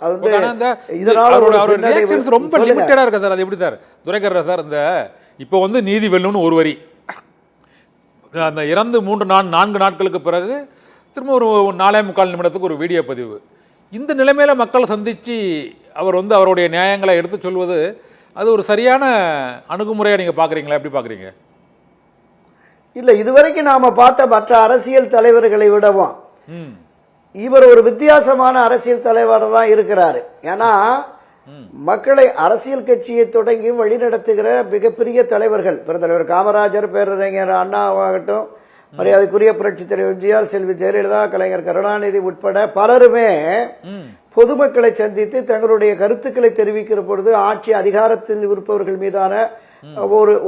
அது வந்து இதனால அவரோட ரியாக்ஷன்ஸ் ரொம்ப லிமிட்டடா இருக்கு சார். அது எப்படி சார் துரைக்கர் சார் இந்த இப்போ வந்து நீதி வெல்லும்னு ஒரு வரி, அந்த இறந்து 4 நாட்களுக்கு பிறகு திரும்ப ஒரு 4.25 நிமிடத்துக்கு ஒரு வீடியோ பதிவு. இந்த நிலைமையில மக்களை சந்திச்சு அவர் வந்து அவருடைய நியாயங்களை எடுத்து சொல்வது அது ஒரு சரியான அணுகுமுறையாக நீங்கள் பார்க்குறீங்களா? எப்படி பார்க்குறீங்க? இல்லை, இதுவரைக்கும் நாம் பார்த்த மற்ற அரசியல் தலைவர்களை விடவும் இவர் ஒரு வித்தியாசமான அரசியல் தலைவராக தான் இருக்கிறாரு. ஏன்னா மக்களை அரசியல் கட்சியை தொடங்கி வழிநடத்துகிற மிகப்பெரிய தலைவர்கள், பெருந்தலைவர் காமராஜர், பேரறிஞர் அண்ணாவாகட்டும், மரியாதைக்குரிய புரட்சி தலைவர் எம்ஜிஆர், செல்வி ஜெயலலிதா, கலைஞர் கருணாநிதி உட்பட பலருமே பொதுமக்களை சந்தித்து தங்களுடைய கருத்துக்களை தெரிவிக்கிற பொழுது ஆட்சி அதிகாரத்தில் இருப்பவர்கள் மீதான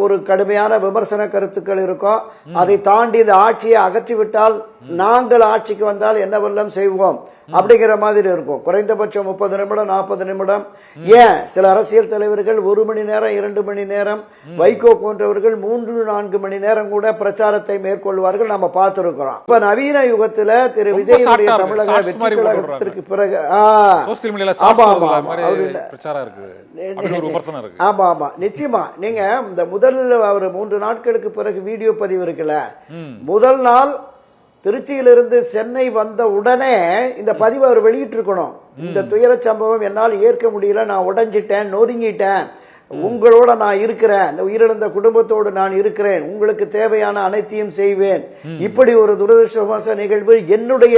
ஒரு கடுமையான விமர்சன கருத்துக்கள் இருக்கும். அதை தாண்டி இந்த ஆட்சியை அகற்றிவிட்டால் நாங்கள் ஆட்சிக்கு வந்தால் என்னவெல்லாம் செய்வோம் அப்படிங்கிற மாதிரி இருக்கும். குறைந்தபட்சம் 30 நிமிடம் 40 நிமிடம், ஏன் சில அரசியல் தலைவர்கள் 1 மணி நேரம் 2 மணி நேரம், வைகோ போன்றவர்கள் 3-4 மணி நேரம் கூட பிரச்சாரத்தை மேற்கொள்வார்கள். நம்ம பார்த்திருக்கிறோம். இப்ப நவீன யுகத்துல திரு விஜயனுடைய தமிழக வெற்றி கழகத்திற்கு பிறகு ஆமா ஆமா நிச்சயமா நீங்க இந்த முதல் அவர் 3 நாட்களுக்கு பிறகு வீடியோ பதிவு இருக்குல்ல, முதல் நாள் திருச்சியிலிருந்து சென்னை வந்த உடனே இந்த பதிவு அவர் வெளியிட்டிருக்கணும். இந்த துயர சம்பவம் என்னால் ஏற்க முடியல, நான் உடைஞ்சிட்டேன், நொறுங்கிட்டேன், உங்களோட நான் இருக்கிறேன், இந்த உயிரிழந்த குடும்பத்தோடு நான் இருக்கிறேன், உங்களுக்கு தேவையான அனைத்தையும் செய்வேன், இப்படி ஒரு துரதிருஷ்டவச நிகழ்வு என்னுடைய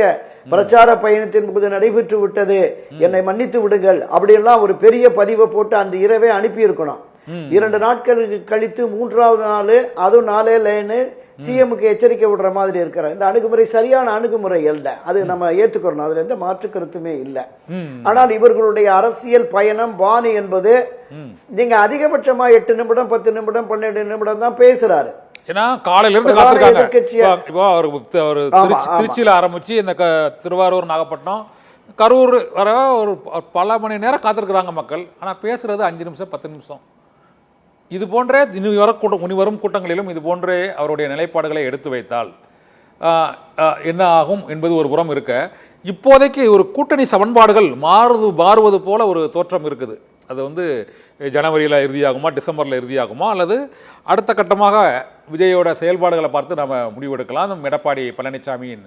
பிரச்சார பயணத்தின் போது நடைபெற்று விட்டது, என்னை மன்னித்து விடுங்கள் அப்படியெல்லாம் ஒரு பெரிய பதிவை போட்டு அந்த இரவே அனுப்பி இருக்கணும். 2 நாட்கள் கழித்து 3வது நாள் அதுவும் 4 லைனு சிஎம்க்கு எச்சரிக்கை விடுற மாதிரி இருக்கிறார். இந்த அணுகுமுறை சரியான அணுகுமுறை அல்ல, அது நம்ம ஏத்துக்கிறோம், அதுல எந்த மாற்று கருத்துமே இல்லை. ஆனால் இவர்களுடைய அரசியல் பயணம் பாணி என்பது நீங்க அதிகபட்சமா 8 நிமிடம் 10 நிமிடம் 12 நிமிடம் தான் பேசுறாரு. ஏன்னா காலையில இருந்து திருச்சியில ஆரம்பிச்சு இந்த திருவாரூர், நாகப்பட்டினம், கரூர் வர ஒரு பல மணி நேரம் காத்திருக்கிறாங்க மக்கள். ஆனா பேசுறது 5 நிமிஷம் 10 நிமிஷம். இது போன்ற இனி வரும் கூட்டங்களிலும் இது போன்றே அவருடைய நிலைப்பாடுகளை எடுத்து வைத்தால் என்ன ஆகும் என்பது ஒரு புறம் இருக்க, இப்போதைக்கு ஒரு கூட்டணி சமன்பாடுகள் மாறுவது போல ஒரு தோற்றம் இருக்குது. அது வந்து ஜனவரியில் இறுதியாகுமா, டிசம்பரில் இறுதியாகுமா, அல்லது அடுத்த கட்டமாக விஜயோட செயல்பாடுகளை பார்த்து நம்ம முடிவெடுக்கலாம். நம்ம எடப்பாடி பழனிசாமியின்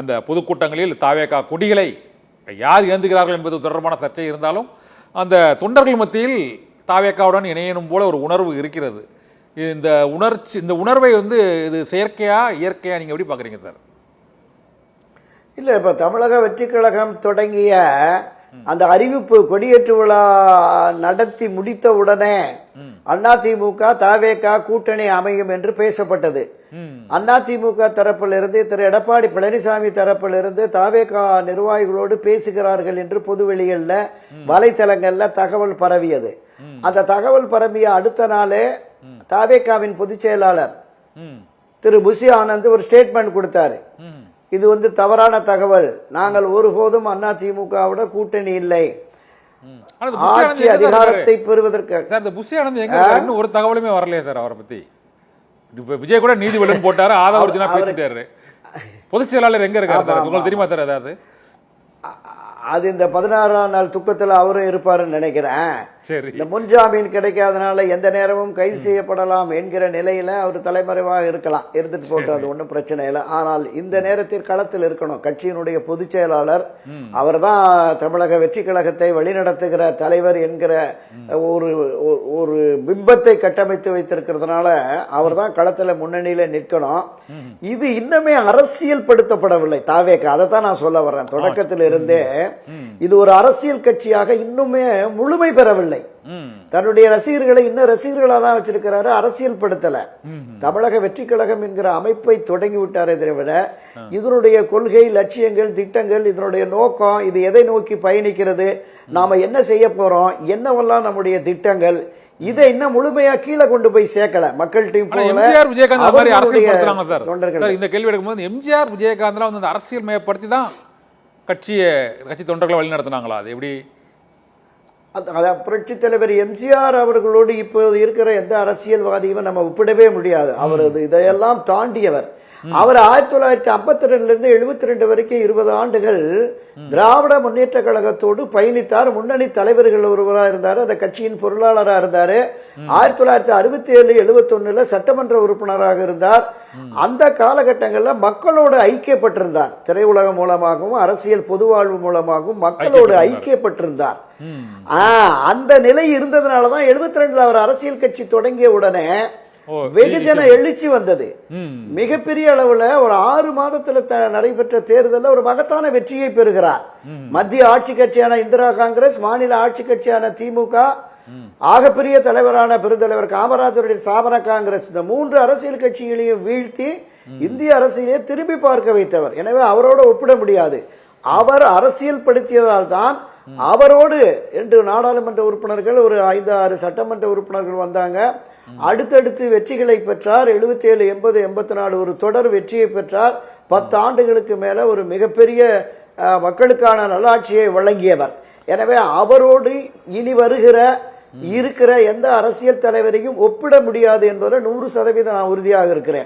அந்த பொதுக்கூட்டங்களில் தாவேகா கொடிகளை யார் ஏந்துகிறார்கள் என்பது தொடர்பான சர்ச்சை இருந்தாலும் அந்த தொண்டர்கள் மத்தியில் தாவேக்காவுடன் இணையணும் போல ஒரு உணர்வு இருக்கிறது. இந்த உணர்வை வந்து இது செயற்கையா இயற்கையா நீங்க எப்படி பாக்குறீங்க சார்? இல்ல, இப்ப தமிழக வெற்றி கழகம் தொடங்கிய அந்த அறிவிப்பு கொடியேற்று விழா நடத்தி முடித்த உடனே அதிமுக தாவேகா கூட்டணி அமையும் என்று பேசப்பட்டது. அதிமுக தரப்பிலிருந்து திரு எடப்பாடி பழனிசாமி தரப்பிலிருந்து தாவேகா நிர்வாகிகளோடு பேசுகிறார்கள் என்று பொதுவெளிகள்ல வலைத்தளங்கள்ல தகவல் பரவியது. அந்த தகவல் பரவிய அடுத்த நாளே தாவேகாவின் பொதுச் செயலாளர் திரு புசி ஆனந்த் ஒரு ஸ்டேட்மெண்ட் கொடுத்தாரு. இது வந்து தவறான தகவல், நாங்கள் ஒருபோதும் அதிமுகவோட கூட்டணி இல்லை, ஆட்சி அதிகாரத்தை பெறுவதற்கு ஒரு தகவலுமே வரலையே சார். அவரை பத்தி விஜய் கூட நீதி வெல்லும் போட்டாரு, ஆதவர்ஜுனா பேசிட்டாரு. பொதுச் செயலாளர் எங்க இருக்காரு உங்களுக்கு தெரியுமா சார்? அதாவது அது இந்த 16ஆம் நாள் துக்கத்தில் அவரும் இருப்பாருன்னு நினைக்கிறேன். இந்த முன்ஜாமீன் கிடைக்காதனால எந்த நேரமும் கைது செய்யப்படலாம் என்கிற நிலையில அவர் தலைமறைவாக இருக்கலாம், இருந்துட்டு போட்டு அது ஒன்றும் பிரச்சனை இல்லை. ஆனால் இந்த நேரத்தில் களத்தில் இருக்கணும் கட்சியினுடைய பொதுச் செயலாளர், அவர் தான் தமிழக வெற்றி கழகத்தை வழிநடத்துகிற தலைவர் என்கிற ஒரு பிம்பத்தை கட்டமைத்து வைத்திருக்கிறதுனால அவர் தான் களத்தில் முன்னணியில நிற்கணும். இது இன்னுமே அரசியல் படுத்தப்படவில்லை தாவேகா, அதை தான் நான் சொல்ல வர்றேன். தொடக்கத்தில் இருந்தே இது ஒரு அரசியல் கட்சியாக இன்னுமே முழுமை பெறவில்லை. தன்னுடைய ரசிகர்களை இன்னும் ரசிகர்களா தான் வச்சிருக்கிறாரு, அரசியல் படுத்தல. தமிழக வெற்றி கழகம் என்கிற அமைப்பை தொடங்கி விட்டாரே தவிர இதனுடைய கொள்கை, லட்சியங்கள், திட்டங்கள், இதனுடைய நோக்கம், இது எதை நோக்கி பயணிக்கிறது, நாம என்ன செய்ய போறோம், என்னவெல்லாம் நம்முடைய திட்டங்கள், இதை இன்னும் முழுமையா கீழே கொண்டு போய் சேர்க்கல மக்கள்கிட்ட போல. எம்ஜிஆர் விஜயகாந்த் மாதிரி அரசியல் படுத்துறாங்க சார். தொண்டர்கள் இந்த கேள்வி எடுக்கும்போது எம்ஜிஆர் விஜயகாந்த் வந்து அரசியல் மயப்படுத்தி தான் கட்சி தொண்டர்களை வழி நடத்தினாங்களா? அது எப்படி? புரட்சி தலைவர் எம்ஜிஆர் அவர்களோடு இப்போது இருக்கிற எந்த அரசியல்வாதியும் நம்ம ஒப்பிடவே முடியாது. அவர் இதையெல்லாம் தாண்டியவர். அவர் 1952 இருந்து 72 வரைக்கும் 20 ஆண்டுகள் திராவிட முன்னேற்ற கழகத்தோடு பயணித்தார். முன்னணி தலைவர்கள் ஒருவராக இருந்தார், அந்த கட்சியின் பொருளாளராக இருந்தார். 1967 71 சட்டமன்ற உறுப்பினராக இருந்தார். அந்த காலகட்டங்களில் மக்களோடு ஐக்கியப்பட்டிருந்தார். திரையுலகம் மூலமாகவும் அரசியல் பொதுவாழ்வு மூலமாகவும் மக்களோடு ஐக்கியப்பட்டிருந்தார். அந்த நிலை இருந்ததுனாலதான் 72 அவர் அரசியல் கட்சி தொடங்கிய உடனே வெகுஜன எழுச்சி வந்தது. மிகப்பெரிய அளவுல ஒரு 6 மாதத்துல நடைபெற்ற தேர்தலில் ஒரு மகத்தான வெற்றியை பெறுகிறார். மத்திய ஆட்சி கட்சியான இந்திரா காங்கிரஸ், மாநில ஆட்சி கட்சியான திமுக, ஆகப்பெரிய தலைவரான பெருந்தலைவர் காமராஜருடைய ஸ்தாபன காங்கிரஸ், இந்த 3 அரசியல் கட்சிகளையும் வீழ்த்தி இந்திய அரசியலை திரும்பி பார்க்க வைத்தவர். எனவே அவரோட ஒப்பிட முடியாது. அவர் அரசியல் படுத்தியதால் தான் அவரோடு 2 நாடாளுமன்ற உறுப்பினர்கள், ஒரு 5-6 சட்டமன்ற உறுப்பினர்கள் வந்தாங்க. அடுத்தடுத்து வெற்றிகளை பெற்றார். 77 80 84 ஒரு தொடர் வெற்றியை பெற்றார். 10 ஆண்டுகளுக்கு மேல ஒரு மிகப்பெரிய மக்களுக்கான நல்லாட்சியை வழங்கியவர். எனவே அவரோடு இனி இருக்கிற எந்த அரசியல் தலைவரையும் ஒப்பிட முடியாது என்பதில் 100% நான் உறுதியாக இருக்கிறேன்.